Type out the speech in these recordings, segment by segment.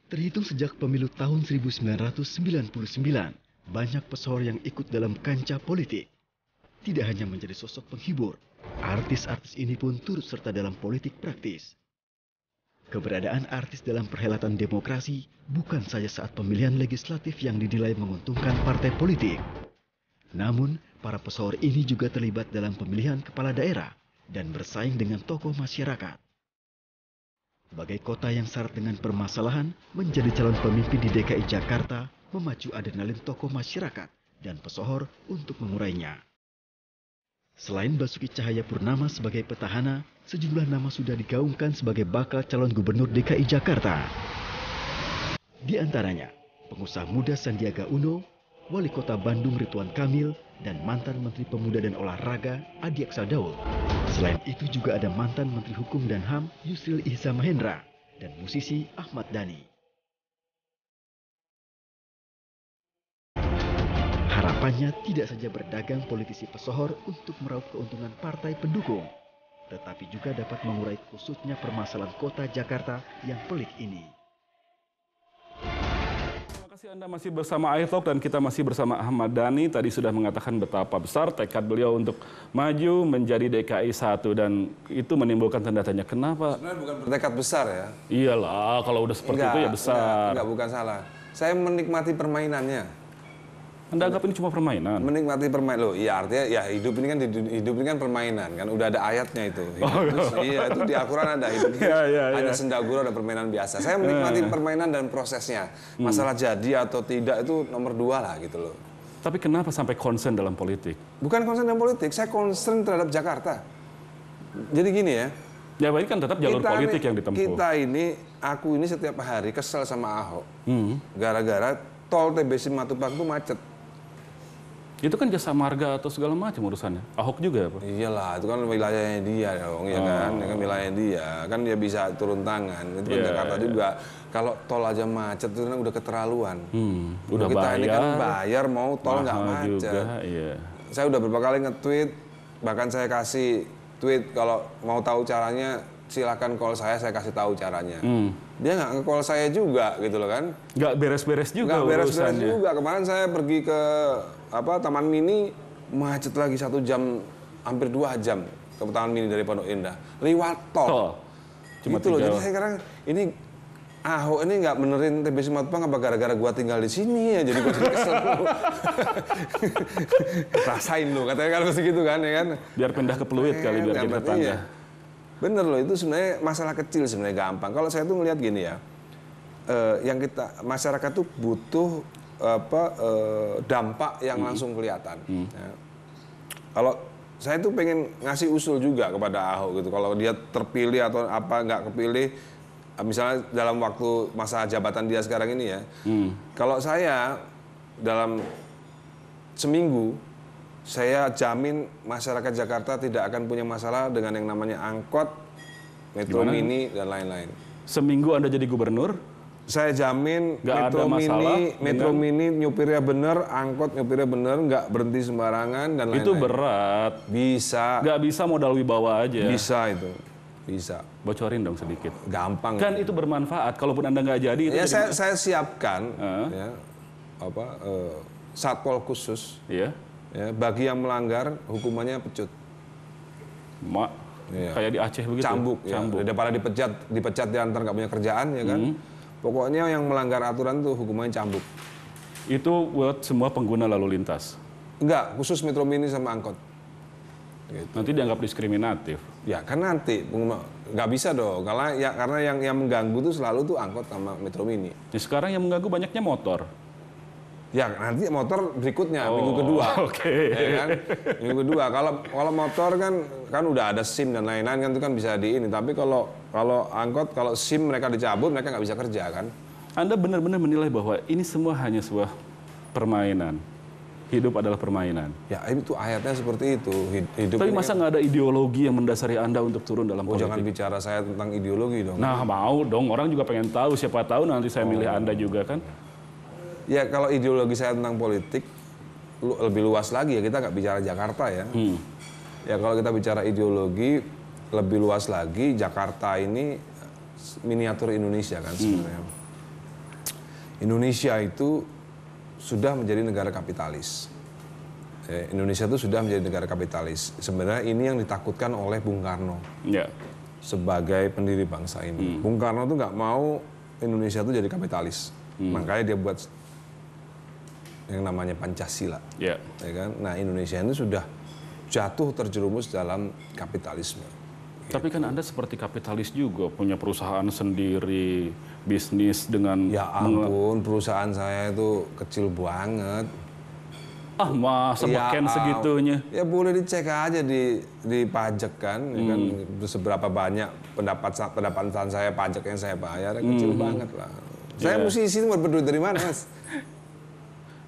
Terhitung sejak pemilu tahun 1999, banyak pesohor yang ikut dalam kancah politik. Tidak hanya menjadi sosok penghibur, artis-artis ini pun turut serta dalam politik praktis. Keberadaan artis dalam perhelatan demokrasi bukan saja saat pemilihan legislatif yang dinilai menguntungkan partai politik. Namun, para pesohor ini juga terlibat dalam pemilihan kepala daerah dan bersaing dengan tokoh masyarakat. Sebagai kota yang syarat dengan permasalahan, menjadi calon pemimpin di DKI Jakarta memacu adrenalin tokoh masyarakat dan pesohor untuk mengurainya. Selain Basuki Cahayapurnama sebagai petahana, sejumlah nama sudah digaungkan sebagai bakal calon gubernur DKI Jakarta. Di antaranya, pengusaha muda Sandiaga Uno, Wali Kota Bandung Ridwan Kamil, dan mantan Menteri Pemuda dan Olahraga Adi Aksa Daud. Selain itu juga ada mantan Menteri Hukum dan HAM Yusril Ihza Mahendra dan musisi Ahmad Dhani. Harapannya tidak saja berdagang politisi pesohor untuk meraup keuntungan partai pendukung, tetapi juga dapat mengurai kusutnya permasalahan kota Jakarta yang pelik ini. Terima kasih Anda masih bersama iTalk dan kita masih bersama Ahmad Dhani. Tadi sudah mengatakan betapa besar tekad beliau untuk maju menjadi DKI 1 dan itu menimbulkan tanda tanya kenapa. Sebenarnya bukan bertekad besar ya. Iyalah, kalau udah seperti itu ya besar. Enggak, bukan salah. Saya menikmati permainannya. Anda anggap ini cuma permainan? Menikmati permainan. Loh, iya artinya ya hidup ini kan permainan kan. Udah ada ayatnya itu. Iya, itu di Al-Quran ada. Hidup hanya senda gurau dan permainan biasa. Saya menikmati permainan dan prosesnya. Masalah jadi atau tidak itu nomor 2 lah gitu loh. Tapi kenapa sampai concern dalam politik? Bukan concern dalam politik, saya concern terhadap Jakarta. Jadi gini ya. Ya, ini kan tetap jalur politik yang ditempuh. Aku ini setiap hari kesel sama Ahok. Gara-gara tol TBC Matupang itu macet. Itu kan jasa marga atau segala macam urusannya. Ahok juga apa? Iyalah, itu kan wilayahnya dia dong, ya kan? Ya kan wilayahnya dia. Kan dia bisa turun tangan. Itu kan Jakarta juga. Kalau tol aja macet itu kan udah keterlaluan. Udah kita bayar. Ini kan bayar mau tol nggak macet. Juga, iya. Saya udah beberapa kali nge-tweet, bahkan saya kasih tweet kalau mau tahu caranya silakan call saya kasih tahu caranya. Dia nggak nge-call saya juga gitu loh kan. Nggak beres-beres juga. Nggak beres-beres juga. Kemarin saya pergi ke Taman Mini, macet lagi 1 jam, hampir 2 jam ke Taman Mini dari Pondok Indah. Lewat tol. Cuma gitu loh. Jadi saya sekarang ini Ahok ini nggak benerin TBC Matupang apa gara-gara gua tinggal di sini ya. Jadi gua jadi kesel. Rasain lo katanya kalau segitu kan ya kan. Biar pindah ke Pluit kali biar jadi tetangga. Iya. Bener loh, itu sebenarnya masalah kecil sebenarnya gampang. Kalau saya tuh ngelihat gini ya, yang masyarakat tuh butuh dampak yang langsung kelihatan. Ya. Kalau saya tuh pengen ngasih usul juga kepada Ahok gitu. Kalau dia terpilih atau apa nggak kepilih, misalnya dalam waktu masa jabatan dia sekarang ini ya. Kalau saya dalam seminggu, saya jamin masyarakat Jakarta tidak akan punya masalah dengan yang namanya angkot, metro mini, dan lain-lain. Seminggu Anda jadi gubernur? Saya jamin metro mini nyupirnya bener, angkot nyupirnya bener, nggak berhenti sembarangan, dan lain-lain. Itu berat. Bisa. Nggak bisa modal wibawa aja. Bisa itu. Bisa. Bocorin dong sedikit. Gampang. Kan itu bermanfaat, kalaupun Anda nggak jadi. Itu ya, jadi... saya siapkan satpol khusus. Iya. Ya, bagi yang melanggar hukumannya pecut. Kayak di Aceh begitu. Cambuk. Ya. Daripada dipecat diantar nggak punya kerjaan ya kan. Pokoknya yang melanggar aturan tuh hukumannya cambuk. Itu buat semua pengguna lalu lintas. Enggak, khusus metro mini sama angkot. Gitu. Nanti dianggap diskriminatif. Ya kan nanti nggak bisa dong. Karena yang mengganggu tuh selalu tuh angkot sama metro mini. Nah, sekarang yang mengganggu banyaknya motor. Ya nanti motor berikutnya minggu kedua. Oke. Ya kan? Minggu kedua. Kalau motor kan udah ada SIM dan lain-lain kan itu kan bisa di ini. Tapi kalau angkot, kalau SIM mereka dicabut, mereka nggak bisa kerja kan. Anda benar-benar menilai bahwa ini semua hanya sebuah permainan. Hidup adalah permainan. Ya itu ayatnya seperti itu. Hidup. Tapi masa nggak ada ideologi yang mendasari Anda untuk turun dalam politik? Jangan bicara saya tentang ideologi dong. Nah mau dong, orang juga pengen tahu. Siapa tahu nanti saya milih Anda juga kan. Ya kalau ideologi saya tentang politik lebih luas lagi ya, kita nggak bicara Jakarta ya. Ya kalau kita bicara ideologi lebih luas lagi, Jakarta ini miniatur Indonesia kan sebenarnya. Indonesia itu sudah menjadi negara kapitalis. Indonesia itu sudah menjadi negara kapitalis. Sebenarnya ini yang ditakutkan oleh Bung Karno sebagai pendiri bangsa ini. Bung Karno tuh nggak mau Indonesia itu jadi kapitalis. Makanya dia buat yang namanya Pancasila. Ya kan? Nah, Indonesia ini sudah jatuh terjerumus dalam kapitalisme. Tapi kan Anda seperti kapitalis juga, punya perusahaan sendiri, bisnis dengan... Ya ampun, perusahaan saya itu kecil banget. Masa beken segitunya? Ya boleh dicek aja di pajak kan, ya kan, seberapa banyak pendapatan saya, pajak yang saya bayar, kecil banget lah. Saya musisi, mau berduit dari mana, Mas?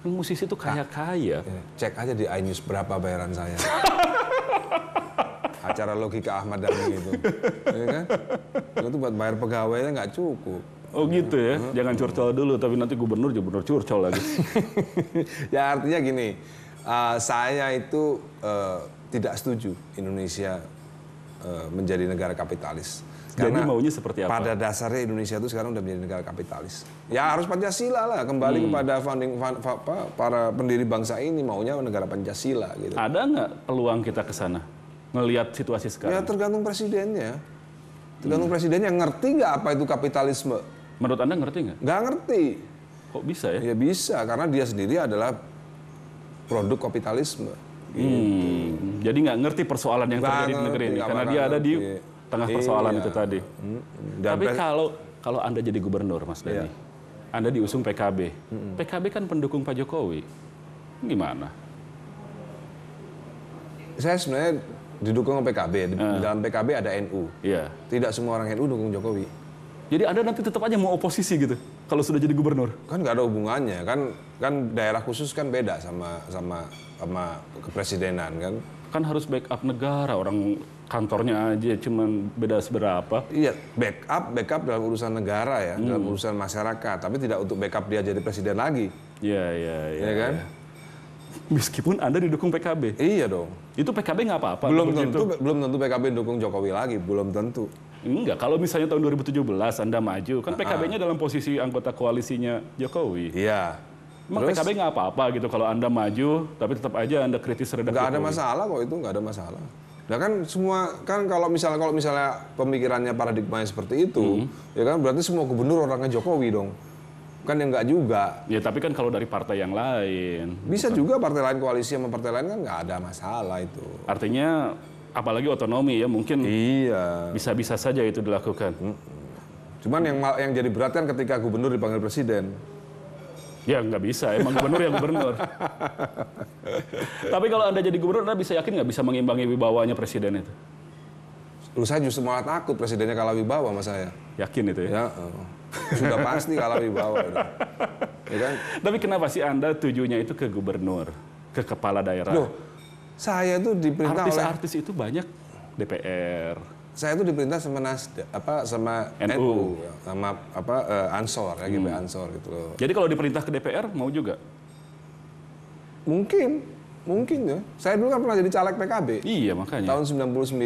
Musisi itu kaya-kaya. Cek aja di iNews berapa bayaran saya. Acara Logika Ahmad Dhani itu, ya kan? Itu buat bayar pegawainya nggak cukup. Oh gitu ya, jangan curcol dulu, tapi nanti gubernur curcol lagi. Ya artinya gini, saya itu tidak setuju Indonesia menjadi negara kapitalis. Karena jadi maunya seperti apa? Pada dasarnya Indonesia itu sekarang udah menjadi negara kapitalis. Ya harus Pancasila lah, kembali kepada para pendiri bangsa ini maunya negara Pancasila. Gitu. Ada nggak peluang kita ke sana? Ngelihat situasi sekarang? Ya tergantung presidennya. Tergantung presidennya ngerti nggak apa itu kapitalisme. Menurut Anda ngerti nggak? Nggak ngerti. Kok bisa ya? Ya bisa, karena dia sendiri adalah produk kapitalisme. Gitu. Jadi nggak ngerti persoalan yang terjadi di negeri ini, karena dia ada di tengah persoalan itu tadi. Tapi kalau Anda jadi gubernur, Mas Dhani, Anda diusung PKB. PKB kan pendukung Pak Jokowi. Gimana? Saya sebenarnya didukung PKB. Di dalam PKB ada NU. Iya. Tidak semua orang NU dukung Jokowi. Jadi Anda nanti tetap aja mau oposisi gitu kalau sudah jadi gubernur? Kan nggak ada hubungannya. Kan daerah khusus kan beda sama kepresidenan kan. Kan harus backup negara, orang kantornya aja cuman beda seberapa. Iya, backup dalam urusan negara ya, dalam urusan masyarakat, tapi tidak untuk backup dia jadi presiden lagi. Iya kan? Ya. Meskipun Anda didukung PKB. Iya dong. Itu PKB nggak apa-apa. Belum tentu PKB dukung Jokowi lagi, belum tentu. Enggak, kalau misalnya tahun 2017 Anda maju, kan PKB-nya dalam posisi anggota koalisinya Jokowi. Iya. Emang PKB nggak apa-apa gitu kalau Anda maju, tapi tetap aja Anda kritis terhadap Jokowi. Nggak ada Jokowi. masalah kok itu, nggak ada masalah. Nah kan semua, kan kalau misalnya pemikirannya paradigmanya seperti itu, ya kan berarti semua gubernur orangnya Jokowi dong. Kan yang nggak juga. Ya tapi kan kalau dari partai yang lain. Bisa juga partai lain koalisi sama partai lain kan nggak ada masalah itu. Artinya apalagi otonomi ya mungkin iya. Bisa-bisa saja itu dilakukan. Cuman yang jadi berat kan ketika gubernur dipanggil presiden. Ya nggak bisa, emang gubernur ya gubernur. Tapi kalau Anda jadi gubernur, Anda bisa yakin nggak bisa mengimbangi wibawanya presiden itu? Saya justru malah takut presidennya kalah wibawa sama saya. Yakin itu ya? Sudah pasti kalah wibawa. Ya kan? Tapi kenapa sih Anda tujunya itu ke gubernur, ke kepala daerah? Loh, saya itu diperintah artis-artis itu banyak DPR. Saya itu diperintah sama sama NU, sama Ansor, ya GP Ansor gitu loh. Jadi kalau diperintah ke DPR mau juga? Mungkin ya. Saya dulu kan pernah jadi caleg PKB. Iya makanya. Tahun 99.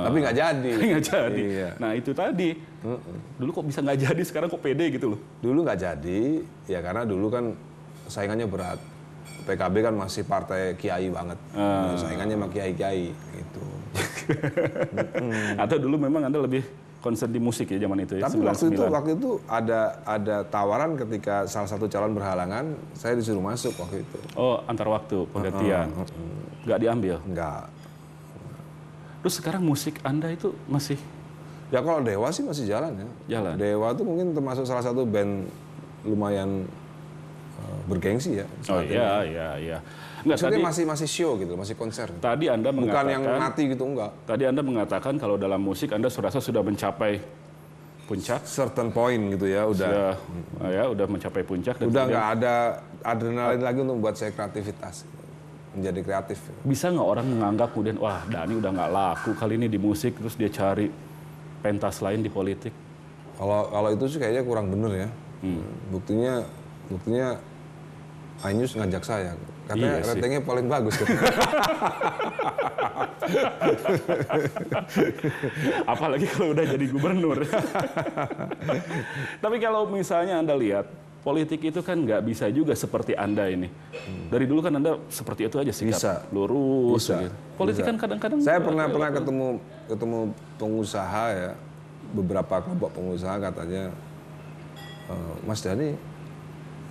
Tapi nggak jadi. Nggak jadi. Iya. Nah itu tadi. Dulu kok bisa nggak jadi, sekarang kok pede gitu loh. Dulu nggak jadi, ya karena dulu kan saingannya berat. PKB kan masih partai kiai banget. Saingannya sama kiai-kiai gitu. Atau dulu memang Anda lebih concern di musik ya zaman itu ya? Tapi waktu itu ada tawaran ketika salah satu calon berhalangan, saya disuruh masuk waktu itu. Oh, antar waktu penggantian. Nggak diambil? Nggak. Terus sekarang musik Anda itu masih? Ya kalau Dewa sih masih jalan ya. Jalan. Dewa itu mungkin termasuk salah satu band lumayan bergengsi ya. Oh iya. Maksudnya masih show gitu, masih konser. Tadi Anda mengatakan, bukan yang mati gitu, enggak. Tadi Anda mengatakan kalau dalam musik Anda serasa sudah mencapai puncak. Certain point gitu ya, udah mencapai puncak. Dan udah nggak ada adrenalin lagi untuk buat saya kreativitas, menjadi kreatif. Bisa nggak orang menganggap kemudian, wah Dhani udah nggak laku kali ini di musik, terus dia cari pentas lain di politik? Kalau itu sih kayaknya kurang bener ya. Buktinya iNews ngajak saya. Katanya ratingnya paling bagus. Apalagi kalau udah jadi gubernur. Tapi kalau misalnya Anda lihat politik itu kan nggak bisa juga seperti Anda ini. Dari dulu kan Anda seperti itu aja sikap lurus. Bisa. Gitu. Politik kan kadang-kadang. Saya pernah ketemu pengusaha ya, beberapa kelompok pengusaha katanya, Mas Dhani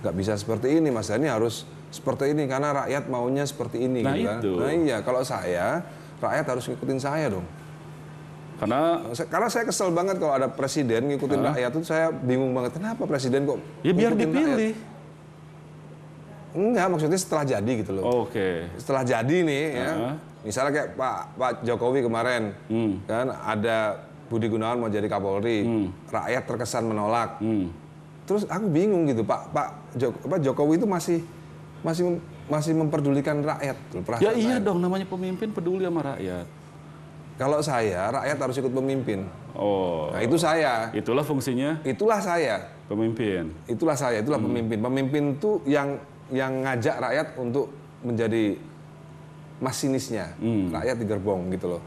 nggak bisa seperti ini, Mas Dhani harus seperti ini karena rakyat maunya seperti ini. Nah, gitu kan. itu. Nah iya, kalau saya, rakyat harus ngikutin saya dong. Karena saya kesel banget kalau ada presiden ngikutin rakyat itu, saya bingung banget kenapa presiden kok ya biar dipilih. Rakyat. Enggak, maksudnya setelah jadi gitu loh. Oke. Setelah jadi nih ya, misalnya kayak Pak Jokowi kemarin, kan ada Budi Gunawan mau jadi Kapolri, rakyat terkesan menolak. Terus aku bingung gitu, Pak Jokowi itu masih memperdulikan rakyat. Ya iya dong, namanya pemimpin peduli sama rakyat. Kalau saya, rakyat harus ikut pemimpin. Oh. Nah itu saya. Itulah fungsinya. Itulah saya. Pemimpin. Itulah saya. Itulah pemimpin. Pemimpin itu yang ngajak rakyat untuk menjadi masinisnya. Rakyat di gerbong gitu loh.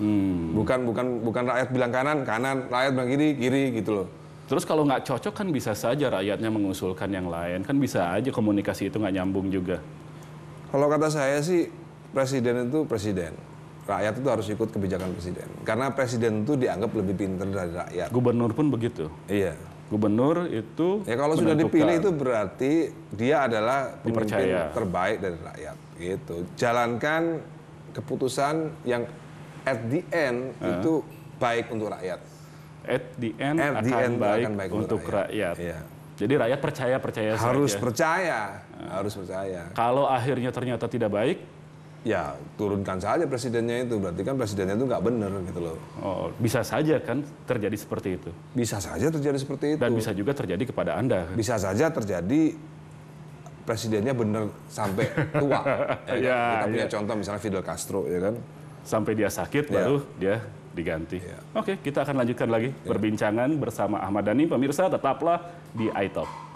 Bukan rakyat bilang kanan, rakyat bilang kiri gitu loh. Terus kalau nggak cocok kan bisa saja rakyatnya mengusulkan yang lain. Kan bisa aja komunikasi itu nggak nyambung juga. Kalau kata saya sih, presiden itu presiden. Rakyat itu harus ikut kebijakan presiden. Karena presiden itu dianggap lebih pintar dari rakyat. Gubernur pun begitu. Iya. Gubernur itu ya kalau sudah dipilih itu berarti dia adalah pemimpin terbaik dari rakyat. Gitu. Jalankan keputusan yang at the end itu baik untuk rakyat. At the end akan baik untuk rakyat. Iya. Jadi rakyat percaya harus saja. Harus percaya. Kalau akhirnya ternyata tidak baik, ya turunkan saja presidennya itu, berarti kan presidennya itu nggak benar gitu loh. Oh, bisa saja kan terjadi seperti itu. Bisa saja terjadi seperti itu. Dan bisa juga terjadi kepada Anda. Bisa saja terjadi presidennya benar sampai tua. Kita punya contoh misalnya Fidel Castro ya kan. Sampai dia sakit baru dia diganti. Oke, kita akan lanjutkan lagi perbincangan bersama Ahmad Dhani. Pemirsa tetaplah di iTalk.